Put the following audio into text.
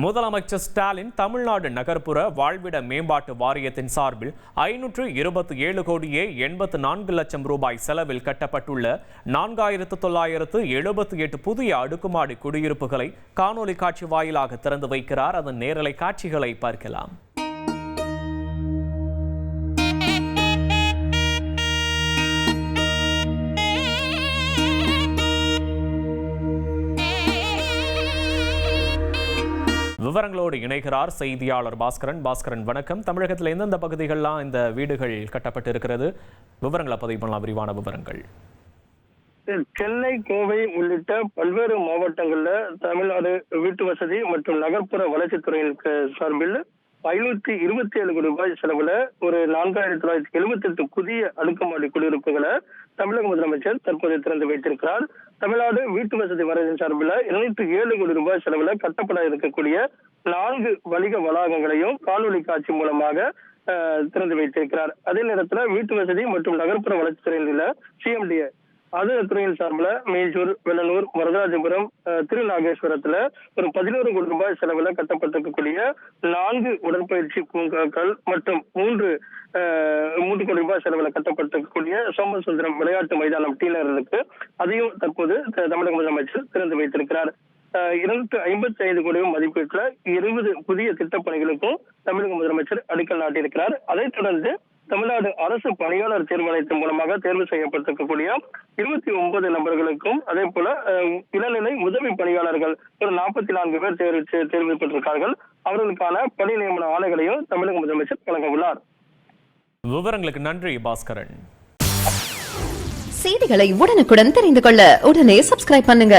முதலமைச்சர் ஸ்டாலின் தமிழ்நாடு நகர்ப்புற வாழ்விட மேம்பாட்டு வாரியத்தின் சார்பில் 527 கோடியே 84 லட்சம் ரூபாய் செலவில் கட்டப்பட்டுள்ள 4978 புதிய அடுக்குமாடி குடியிருப்புகளை காணொலி காட்சி வாயிலாக திறந்து வைக்கிறார். அதன் நேரலை காட்சிகளை பார்க்கலாம். விவரங்களோடு இணைகிறார் செய்தியாளர் பாஸ்கரன். வணக்கம். தமிழகத்தில் எந்தெந்த பகுதிகளெல்லாம் இந்த வீடுகள் கட்டப்பட்டு இருக்கிறது? விவரங்களை பதிவு பண்ணலாம். விரிவான விவரங்கள். சென்னை, கோவை உள்ளிட்ட பல்வேறு மாவட்டங்களில் தமிழ்நாடு வீட்டு வசதி மற்றும் நகர்ப்புற வளர்ச்சித்துறையின் சார்பில் 527 கோடி ரூபாய் செலவுல ஒரு 4978 புதிய அடுக்குமாடி குடியிருப்புகளை தமிழக முதலமைச்சர் தற்போது திறந்து வைத்திருக்கிறார். தமிழ்நாடு வீட்டு வசதி வாரியத்தின் சார்பில் 207 கோடி ரூபாய் செலவுல கட்டப்பட இருக்கக்கூடிய 4 வணிக வளாகங்களையும் காணொலி காட்சி மூலமாக திறந்து வைத்திருக்கிறார். அதே நேரத்தில் வீட்டு வசதி மற்றும் நகர்ப்புற வளர்ச்சித்துறையில் உள்ள சிஎம்டிஏ அது துறையின் சார்பில் மேஞ்சூர், வெள்ளலூர், வரதராஜபுரம், திருநாகேஸ்வரத்துல ஒரு 11 கோடி ரூபாய் செலவுல கட்டப்பட்டிருக்கக்கூடிய 4 உடற்பயிற்சி பூங்காக்கள் மற்றும் 3 கோடி ரூபாய் செலவுல கட்டப்பட்டிருக்கக்கூடிய சோமசுந்தரம் விளையாட்டு மைதானம் டீலர்களுக்கு அதையும் தற்போது தமிழக முதலமைச்சர் திறந்து வைத்திருக்கிறார். 255 கோடி மதிப்பீட்டுல 20 புதிய திட்டப்பணிகளுக்கும் தமிழக முதலமைச்சர் அடிக்கல் நாட்டியிருக்கிறார். அதைத் தொடர்ந்து தமிழ்நாடு அரசு பணியாளர் தேர்வாணையத்தின் மூலமாக தேர்வு செய்யப்பட்டிருக்கக்கூடிய 29 நபர்களுக்கும் அதே போல இளநிலை உதவி பணியாளர்கள் ஒரு 44 பேர் தேர்வு பெற்றிருக்கார்கள். அவர்களுக்கான பணி நியமன ஆணைகளையும் தமிழக முதலமைச்சர் வழங்க உள்ளார். விவரங்களுக்கு நன்றி பாஸ்கரன். செய்திகளை உடனுக்குடன் தெரிந்து கொள்ள உடனே சப்ஸ்கிரைப் பண்ணுங்க.